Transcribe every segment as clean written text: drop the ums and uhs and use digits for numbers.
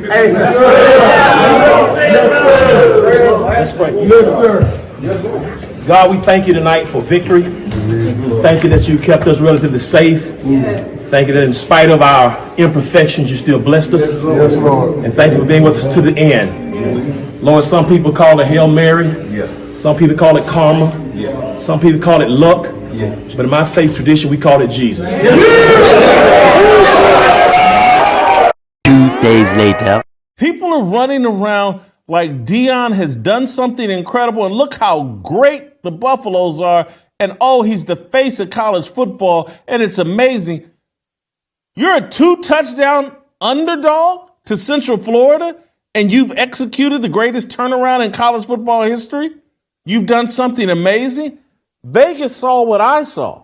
Hey, yes, sir. Yes, sir. Yes, sir. God, we thank you tonight for victory. Thank you that you kept us relatively safe. Thank you that in spite of our imperfections, you still blessed us. Yes, Lord. And thank you for being with us to the end. Lord, some people call it Hail Mary. Some people call it karma. Some people call it luck. But in my faith tradition, we call it Jesus. 2 days later. People are running around like Deion has done something incredible, and look how great the Buffaloes are, and oh, he's the face of college football, and it's amazing. You're a 2-touchdown underdog to Central Florida, and you've executed the greatest turnaround in college football history? You've done something amazing? Vegas saw what I saw.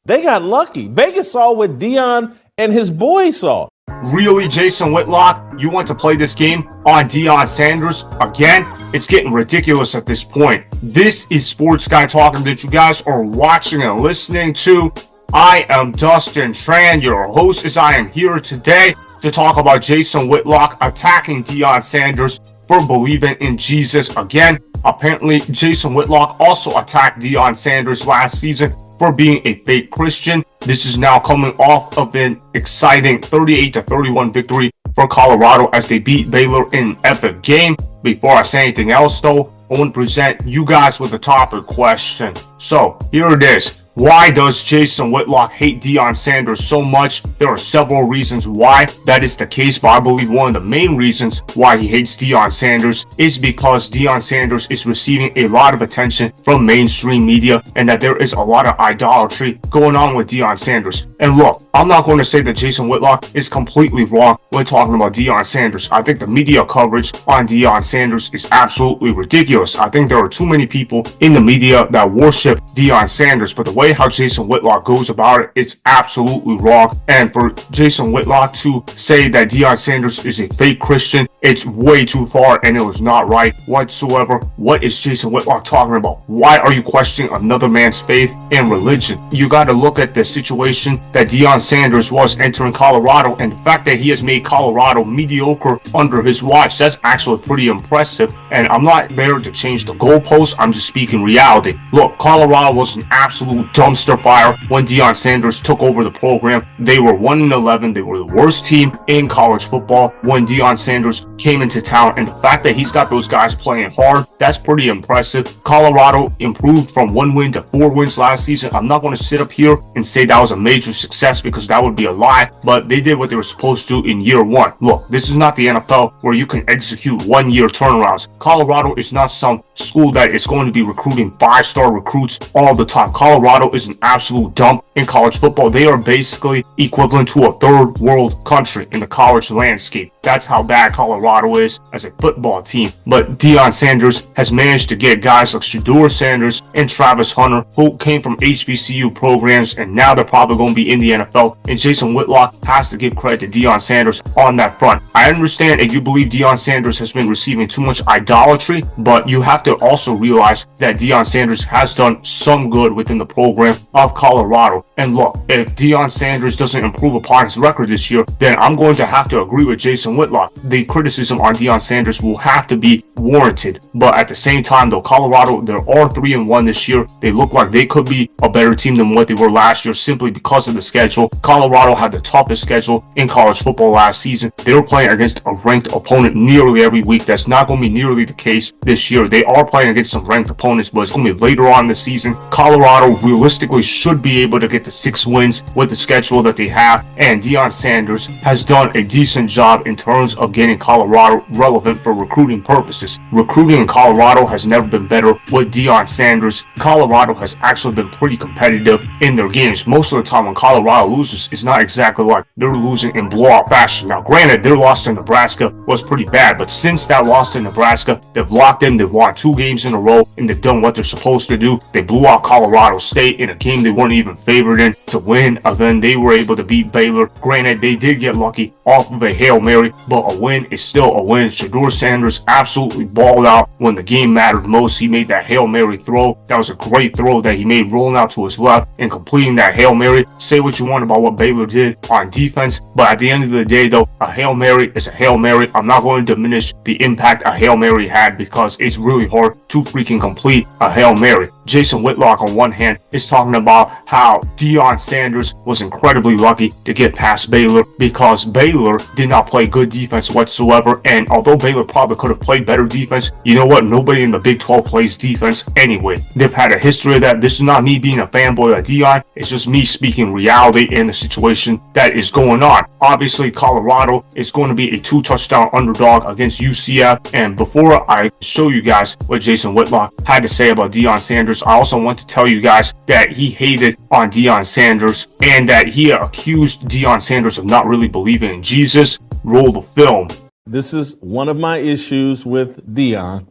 They got lucky. Vegas saw what Deion and his boys saw. Really, Jason Whitlock, you want to play this game on Deion Sanders again? It's getting ridiculous at this point. This is Sports Guy Talking that you guys are watching and listening to. I am Dustin Tran, your host, as I am here today to talk about Jason Whitlock attacking Deion Sanders for believing in Jesus again. Apparently, Jason Whitlock also attacked Deion Sanders last season for being a fake Christian. This is now coming off of an exciting 38-31 victory for Colorado as they beat Baylor in an epic game. Before I say anything else though, I want to present you guys with a topic question. So here it is. Why does Jason Whitlock hate Deion Sanders so much? There are several reasons why that is the case, but I believe one of the main reasons why he hates Deion Sanders is because Deion Sanders is receiving a lot of attention from mainstream media and that there is a lot of idolatry going on with Deion Sanders. And look, I'm not going to say that Jason Whitlock is completely wrong when talking about Deion Sanders. I think the media coverage on Deion Sanders is absolutely ridiculous. I think there are too many people in the media that worship Deion Sanders, but the way how Jason Whitlock goes about it, it's absolutely wrong. And for Jason Whitlock to say that Deion Sanders is a fake Christian, it's way too far and it was not right whatsoever. What is Jason Whitlock talking about? Why are you questioning another man's faith and religion? You got to look at the situation that Deion Sanders was entering Colorado, and the fact that he has made Colorado mediocre under his watch. That's actually pretty impressive. And I'm not there to change the goalposts. I'm just speaking reality. Look, Colorado was an absolute dumpster fire when Deion Sanders took over the program. They were 1-11. They were the worst team in college football when Deion Sanders came into town, and the fact that he's got those guys playing hard, that's pretty impressive. Colorado improved from 1 win to 4 wins last season. I'm not going to sit up here and say that was a major success because that would be a lie, but they did what they were supposed to in year one. Look, this is not the NFL where you can execute 1-year turnarounds. Colorado is not some school that is going to be recruiting 5-star recruits all the time. Colorado is an absolute dump in college football. They are basically equivalent to a third world country in the college landscape. That's how bad Colorado is as a football team. But Deion Sanders has managed to get guys like Shedeur Sanders and Travis Hunter, who came from HBCU programs, and now they're probably going to be in the NFL. And Jason Whitlock has to give credit to Deion Sanders on that front. I understand if you believe Deion Sanders has been receiving too much idolatry, but you have to also realize that Deion Sanders has done some good within the program of Colorado. And look, if Deion Sanders doesn't improve upon his record this year, then I'm going to have to agree with Jason Whitlock. The criticism on Deion Sanders will have to be warranted. But at the same time though, Colorado, they are 3-1 this year. They look like they could be a better team than what they were last year simply because of the schedule. Colorado had the toughest schedule in college football last season. They were playing against a ranked opponent nearly every week. That's not going to be nearly the case this year. They are playing against some ranked opponents, but it's going to be later on in the season. Colorado realistically should be able to get the 6 wins with the schedule that they have, and Deion Sanders has done a decent job in terms of getting Colorado relevant for recruiting purposes. Recruiting in Colorado has never been better with Deion Sanders. Colorado has actually been pretty competitive in their games. Most of the time when Colorado loses, it's not exactly like they're losing in blowout fashion. Now granted, their loss to Nebraska was pretty bad, but since that loss to Nebraska, they've locked in, they've won 2 games in a row, and they've done what they're supposed to do. They blew out Colorado State in a game they weren't even favored favored in to win, and then they were able to beat Baylor. Granted, they did get lucky off of a Hail Mary, but a win is still a win. Shedeur Sanders absolutely balled out when the game mattered most. He made that Hail Mary throw. That was a great throw that he made, rolling out to his left and completing that Hail Mary. Say what you want about what Baylor did on defense, but at the end of the day, though, a Hail Mary is a Hail Mary. I'm not going to diminish the impact a Hail Mary had because it's really hard to freaking complete a Hail Mary. Jason Whitlock, on one hand, is talking about how Deion Sanders was incredibly lucky to get past Baylor because Baylor did not play good defense whatsoever. And although Baylor probably could have played better defense, you know what? Nobody in the Big 12 plays defense anyway. They've had a history of that. This is not me being a fanboy of Deion. It's just me speaking reality in the situation that is going on. Obviously, Colorado is going to be a 2-touchdown underdog against UCF. And before I show you guys what Jason Whitlock had to say about Deion Sanders, I also want to tell you guys that he hated on Deion Sanders and that he accused Deion Sanders of not really believing in Jesus. Roll the film. This is one of my issues with Deion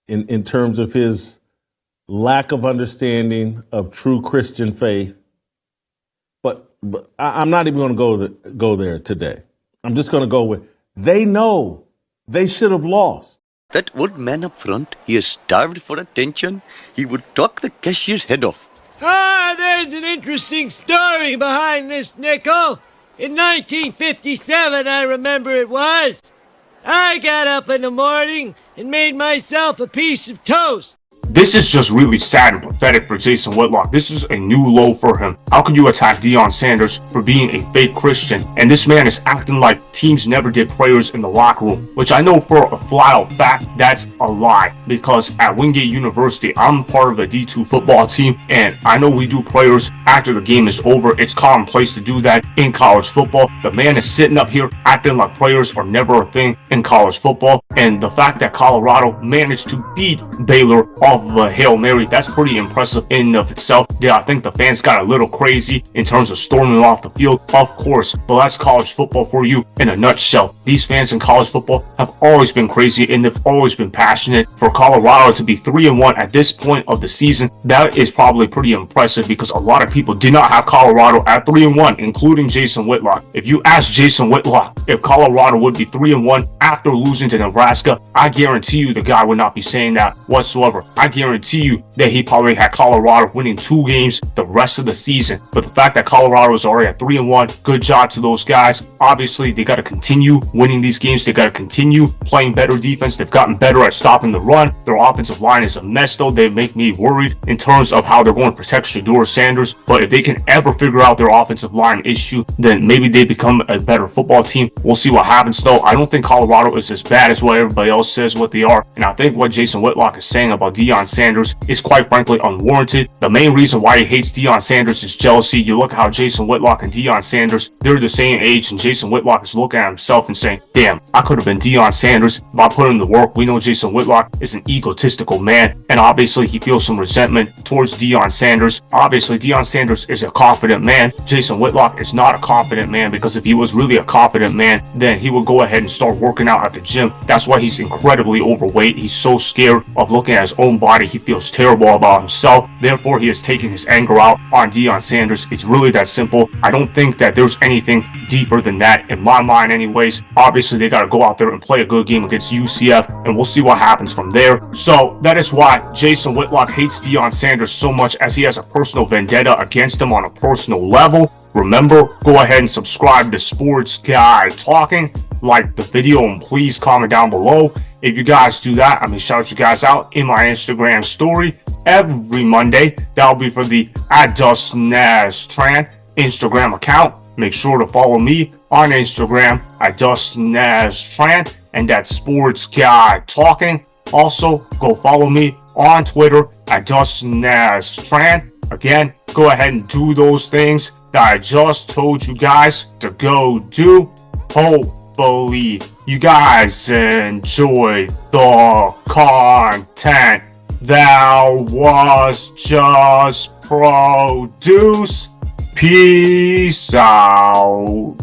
in terms of his lack of understanding of true Christian faith. But I'm not even going to go there today. I'm just going to go with, they know they should have lost. That old man up front, he is starved for attention. He would talk the cashier's head off. Ah, there's an interesting story behind this, Nickel. In 1957, I remember it was, I got up in the morning and made myself a piece of toast. This is just really sad and pathetic for Jason Whitlock. This is a new low for him. How could you attack Deion Sanders for being a fake Christian? And this man is acting like teams never did prayers in the locker room, which I know for a flat out fact, that's a lie. Because at Wingate University, I'm part of a D2 football team, and I know we do prayers after the game is over. It's commonplace to do that in college football. The man is sitting up here acting like prayers are never a thing in college football. And the fact that Colorado managed to beat Baylor off of a Hail Mary, that's pretty impressive in and of itself. Yeah, I think the fans got a little crazy in terms of storming off the field, of course, but that's college football for you in a nutshell. These fans in college football have always been crazy and they've always been passionate. For Colorado to be 3-1 at this point of the season, that is probably pretty impressive because a lot of people did not have Colorado at 3-1, including Jason Whitlock. If you ask Jason Whitlock if Colorado would be 3-1 after losing to Nebraska, I guarantee you the guy would not be saying that whatsoever. I guarantee you that he probably had Colorado winning 2 games the rest of the season. But the fact that Colorado is already at 3-1, good job to those guys. Obviously, they got to continue winning these games. They got to continue playing better defense. They've gotten better at stopping the run. Their offensive line is a mess, though. They make me worried in terms of how they're going to protect Shedeur Sanders. But if they can ever figure out their offensive line issue, then maybe they become a better football team. We'll see what happens, though. I don't think Colorado is as bad as what everybody else says what they are. And I think what Jason Whitlock is saying about Deion Sanders is quite frankly unwarranted. The main reason why he hates Deion Sanders is jealousy. You look at how Jason Whitlock and Deion Sanders, they're the same age, and Jason Whitlock is looking at himself and saying, damn, I could have been Deion Sanders if I put in the work. We know Jason Whitlock is an egotistical man, and obviously he feels some resentment towards Deion Sanders. Obviously, Deion Sanders is a confident man. Jason Whitlock is not a confident man, because if he was really a confident man, then he would go ahead and start working out at the gym. That's why he's incredibly overweight. He's so scared of looking at his own body. He feels terrible about himself. Therefore, he has taken his anger out on Deion Sanders. It's really that simple. I don't think that there's anything deeper than that in my mind anyways. Obviously, they got to go out there and play a good game against UCF, and we'll see what happens from there. So that is why Jason Whitlock hates Deion Sanders so much, as he has a personal vendetta against him on a personal level. Remember, go ahead and subscribe to Sports Guy Talking, like the video, and please comment down below. If you guys do that, I'm going to shout you guys out in my Instagram story every Monday. That'll be for the @DustinNasTran Instagram account. Make sure to follow me on Instagram @DustinNasTran, and that's Sports Guy Talking. Also, go follow me on Twitter @DustinNasTran. Again, go ahead and do those things that I just told you guys to go do. Hopefully, you guys enjoyed the content that was just produced. Peace out.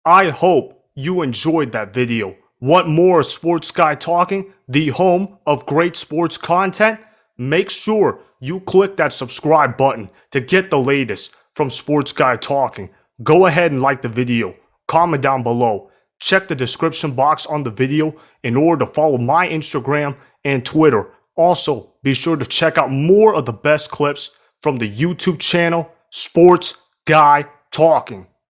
I hope you enjoyed that video. Want more Sports Guy Talking, the home of great sports content? make sure you click that subscribe button to get the latest from Sports Guy Talking. Go ahead and like the video, comment down below, check the description box on the video in order to follow my Instagram and Twitter. Also, be sure to check out more of the best clips from the YouTube channel, Sports Guy Talking.